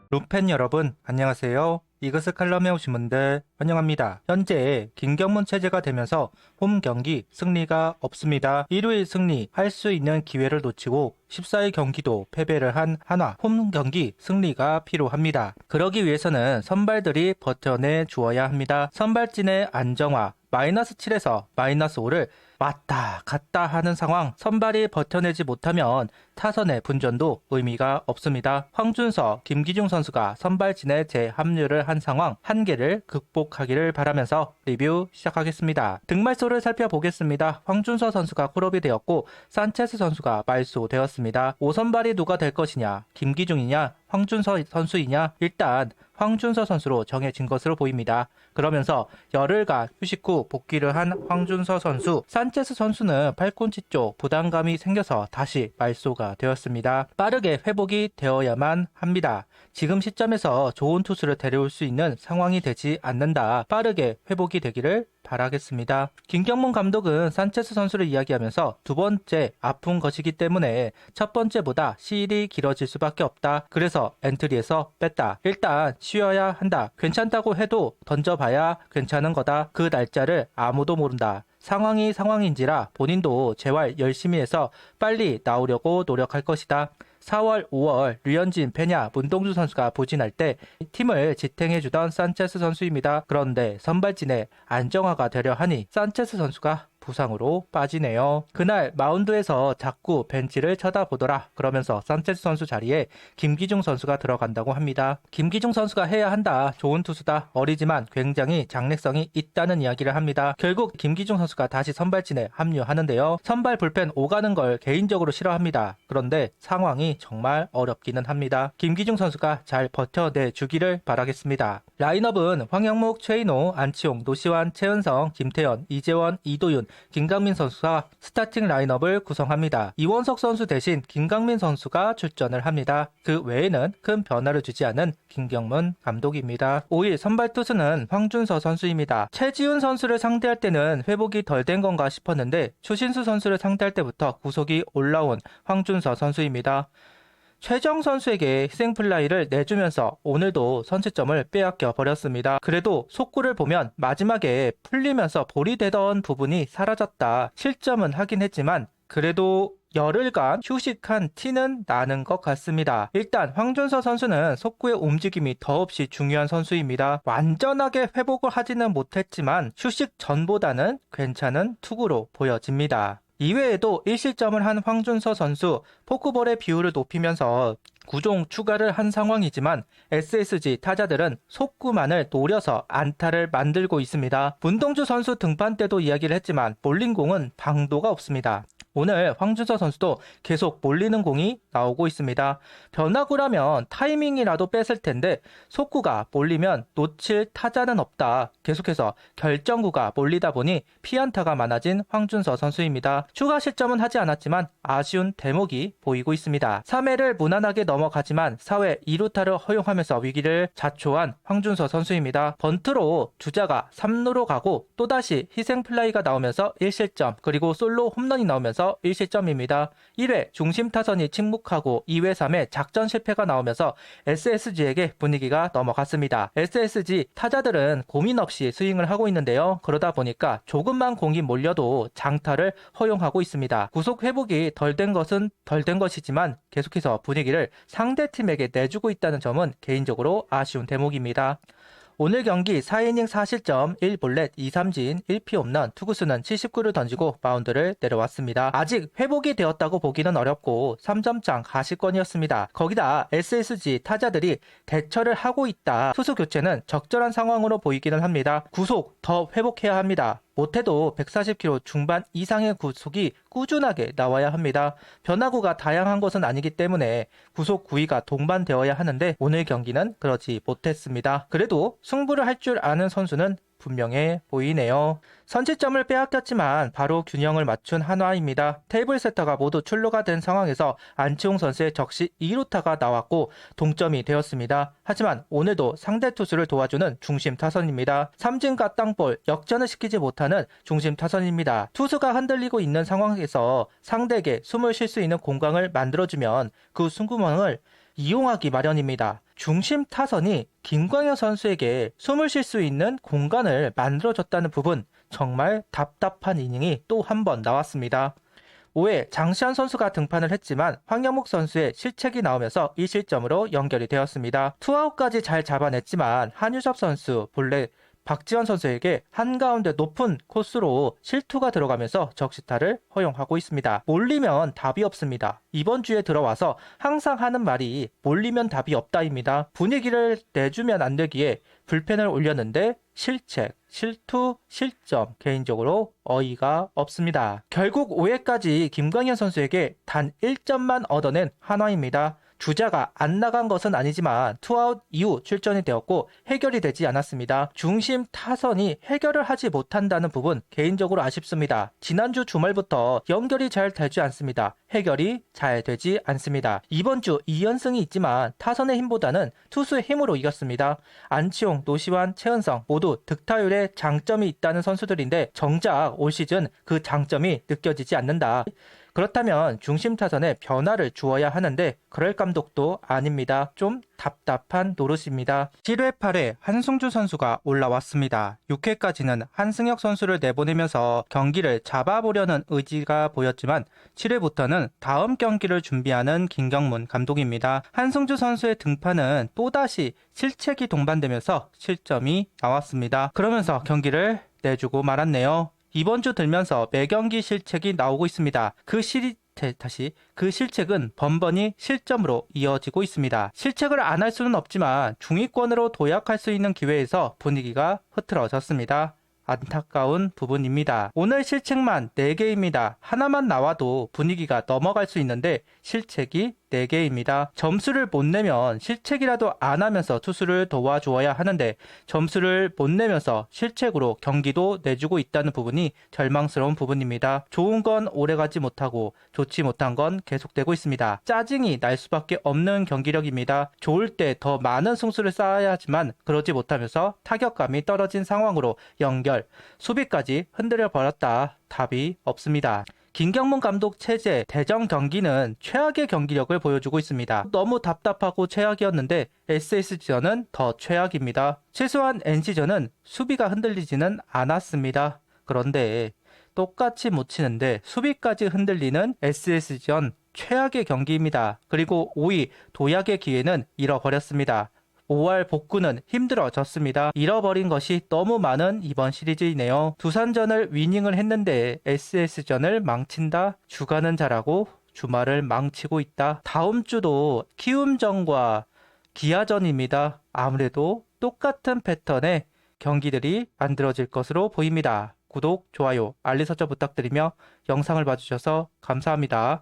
루팬 여러분 안녕하세요. 이것을 칼럼에 오신 분들 환영합니다. 현재 김경문 체제가 되면서 홈 경기 승리가 없습니다. 1위 승리할 수 있는 기회를 놓치고 14위 경기도 패배를 한 한화. 홈 경기 승리가 필요합니다. 그러기 위해서는 선발들이 버텨내 주어야 합니다. 선발진의 안정화 마이너스 7에서 마이너스 5를 왔다 갔다 하는 상황, 선발이 버텨내지 못하면 타선의 분전도 의미가 없습니다. 황준서, 김기중 선수가 선발진에 재합류를 한 상황 한계를 극복하기를 바라면서 리뷰 시작하겠습니다. 등말소를 살펴보겠습니다. 황준서 선수가 콜업이 되었고 산체스 선수가 말소되었습니다. 5선발이 누가 될 것이냐, 김기중이냐 황준서 선수이냐, 일단 황준서 선수로 정해진 것으로 보입니다. 그러면서 열흘간 휴식 후 복귀를 한 황준서 선수, 산체스 선수는 팔꿈치 쪽 부담감이 생겨서 다시 말소가 되었습니다. 빠르게 회복이 되어야만 합니다. 지금 시점에서 좋은 투수를 데려올 수 있는 상황이 되지 않는다. 빠르게 회복이 되기를 바라겠습니다. 김경문 감독은 산체스 선수를 이야기하면서 두 번째 아픈 것이기 때문에 첫 번째보다 시일이 길어질 수밖에 없다. 그래서 엔트리에서 뺐다. 일단 쉬어야 한다. 괜찮다고 해도 던져봐야 괜찮은 거다. 그 날짜를 아무도 모른다. 상황이 상황인지라 본인도 재활 열심히 해서 빨리 나오려고 노력할 것이다. 4월, 5월 류현진, 페냐, 문동주 선수가 부진할 때 팀을 지탱해주던 산체스 선수입니다. 그런데 선발진에 안정화가 되려 하니 산체스 선수가 부상으로 빠지네요. 그날 마운드에서 자꾸 벤치를 쳐다보더라. 그러면서 산체스 선수 자리에 김기중 선수가 들어간다고 합니다. 김기중 선수가 해야 한다. 좋은 투수다. 어리지만 굉장히 장래성이 있다는 이야기를 합니다. 결국 김기중 선수가 다시 선발진에 합류하는데요. 선발 불펜 오가는 걸 개인적으로 싫어합니다. 그런데 상황이 정말 어렵기는 합니다. 김기중 선수가 잘 버텨내 주기를 바라겠습니다. 라인업은 황영목, 최인호, 안치홍, 노시환, 최은성, 김태현, 이재원, 이도윤, 김강민 선수가 스타팅 라인업을 구성합니다. 이원석 선수 대신 김강민 선수가 출전을 합니다. 그 외에는 큰 변화를 주지 않은 김경문 감독입니다. 5일 선발 투수는 황준서 선수입니다. 최지훈 선수를 상대할 때는 회복이 덜 된 건가 싶었는데 추신수 선수를 상대할 때부터 구속이 올라온 황준서 선수입니다. 최정 선수에게 희생플라이를 내주면서 오늘도 선취점을 빼앗겨 버렸습니다. 그래도 속구를 보면 마지막에 풀리면서 볼이 되던 부분이 사라졌다. 실점은 하긴 했지만 그래도 열흘간 휴식한 티는 나는 것 같습니다. 일단 황준서 선수는 속구의 움직임이 더없이 중요한 선수입니다. 완전하게 회복을 하지는 못했지만 휴식 전보다는 괜찮은 투구로 보여집니다. 이외에도 1실점을 한 황준서 선수, 포크볼의 비율을 높이면서 9종 추가를 한 상황이지만 SSG 타자들은 속구만을 노려서 안타를 만들고 있습니다. 문동주 선수 등판 때도 이야기를 했지만 몰링공은 방도가 없습니다. 오늘 황준서 선수도 계속 몰리는 공이 나오고 있습니다. 변화구라면 타이밍이라도 뺐을 텐데 속구가 몰리면 놓칠 타자는 없다. 계속해서 결정구가 몰리다 보니 피안타가 많아진 황준서 선수입니다. 추가 실점은 하지 않았지만 아쉬운 대목이 보이고 있습니다. 3회를 무난하게 넘어가지만 4회 2루타를 허용하면서 위기를 자초한 황준서 선수입니다. 번트로 주자가 3루로 가고 또다시 희생플라이가 나오면서 1실점, 그리고 솔로 홈런이 나오면서 1실점입니다. 1회 중심 타선이 침묵하고 2회 3회 작전 실패가 나오면서 SSG에게 분위기가 넘어갔습니다. SSG 타자들은 고민 없이 스윙을 하고 있는데요. 그러다 보니까 조금만 공이 몰려도 장타를 허용하고 있습니다. 구속 회복이 덜 된 것은 덜 된 것이지만 계속해서 분위기를 상대팀에게 내주고 있다는 점은 개인적으로 아쉬운 대목입니다. 오늘 경기 4이닝 4실점 1볼넷 2삼진 1피 홈런, 투구수는 79를 던지고 마운드를 내려왔습니다. 아직 회복이 되었다고 보기는 어렵고 3점장 가시권이었습니다. 거기다 SSG 타자들이 대처를 하고 있다. 투수 교체는 적절한 상황으로 보이기는 합니다. 구속 더 회복해야 합니다. 못해도 140km 중반 이상의 구속이 꾸준하게 나와야 합니다. 변화구가 다양한 것은 아니기 때문에 구속 구위가 동반되어야 하는데 오늘 경기는 그러지 못했습니다. 그래도 승부를 할 줄 아는 선수는 분명해 보이네요. 선취점을 빼앗겼지만 바로 균형을 맞춘 한화입니다. 테이블 세터가 모두 출루가 된 상황에서 안치홍 선수의 적시 2루타가 나왔고 동점이 되었습니다. 하지만 오늘도 상대 투수를 도와주는 중심 타선입니다. 삼진과 땅볼 역전을 시키지 못하는 중심 타선입니다. 투수가 흔들리고 있는 상황에서 상대에게 숨을 쉴 수 있는 공간을 만들어주면 그 승구멍을 이용하기 마련입니다. 중심 타선이 김광현 선수에게 숨을 쉴 수 있는 공간을 만들어줬다는 부분, 정말 답답한 이닝이 또 한 번 나왔습니다. 5회 장시환 선수가 등판을 했지만 황영목 선수의 실책이 나오면서 2실점으로 연결이 되었습니다. 투아웃까지 잘 잡아냈지만 한유섭 선수 본래 박지원 선수에게 한가운데 높은 코스로 실투가 들어가면서 적시타를 허용하고 있습니다. 몰리면 답이 없습니다. 이번 주에 들어와서 항상 하는 말이 몰리면 답이 없다입니다. 분위기를 내주면 안 되기에 불펜을 올렸는데 실책, 실투, 실점, 개인적으로 어이가 없습니다. 결국 5회까지 김광현 선수에게 단 1점만 얻어낸 한화입니다. 주자가 안 나간 것은 아니지만 투아웃 이후 출전이 되었고 해결이 되지 않았습니다. 중심 타선이 해결을 하지 못한다는 부분 개인적으로 아쉽습니다. 지난주 주말부터 연결이 잘 되지 않습니다. 해결이 잘 되지 않습니다. 이번 주 2연승이 있지만 타선의 힘보다는 투수의 힘으로 이겼습니다. 안치홍, 노시환, 최은성 모두 득타율에 장점이 있다는 선수들인데 정작 올 시즌 그 장점이 느껴지지 않는다. 그렇다면 중심 타선에 변화를 주어야 하는데 그럴 감독도 아닙니다. 좀 답답한 노릇입니다. 7회 8회 한승주 선수가 올라왔습니다. 6회까지는 한승혁 선수를 내보내면서 경기를 잡아보려는 의지가 보였지만 7회부터는 다음 경기를 준비하는 김경문 감독입니다. 한승주 선수의 등판은 또다시 실책이 동반되면서 실점이 나왔습니다. 그러면서 경기를 내주고 말았네요. 이번 주 들면서 매경기 실책이 나오고 있습니다. 그 실책은 번번이 실점으로 이어지고 있습니다. 실책을 안 할 수는 없지만 중위권으로 도약할 수 있는 기회에서 분위기가 흐트러졌습니다. 안타까운 부분입니다. 오늘 실책만 4개입니다. 하나만 나와도 분위기가 넘어갈 수 있는데 실책이 4개입니다. 점수를 못 내면 실책이라도 안 하면서 투수를 도와주어야 하는데 점수를 못 내면서 실책으로 경기도 내주고 있다는 부분이 절망스러운 부분입니다. 좋은 건 오래가지 못하고 좋지 못한 건 계속되고 있습니다. 짜증이 날 수밖에 없는 경기력입니다. 좋을 때 더 많은 승수를 쌓아야 하지만 그러지 못하면서 타격감이 떨어진 상황으로 연결, 수비까지 흔들려 버렸다. 답이 없습니다. 김경문 감독 체제 대전 경기는 최악의 경기력을 보여주고 있습니다. 너무 답답하고 최악이었는데 SSG전은 더 최악입니다. 최소한 NC전은 수비가 흔들리지는 않았습니다. 그런데 똑같이 못 치는데 수비까지 흔들리는 SSG전 최악의 경기입니다. 그리고 5위 도약의 기회는 잃어버렸습니다. 5월 복구는 힘들어졌습니다. 잃어버린 것이 너무 많은 이번 시리즈이네요. 두산전을 위닝을 했는데 SS전을 망친다. 주간은 잘하고 주말을 망치고 있다. 다음 주도 키움전과 기아전입니다. 아무래도 똑같은 패턴의 경기들이 만들어질 것으로 보입니다. 구독, 좋아요, 알림 설정 부탁드리며 영상을 봐주셔서 감사합니다.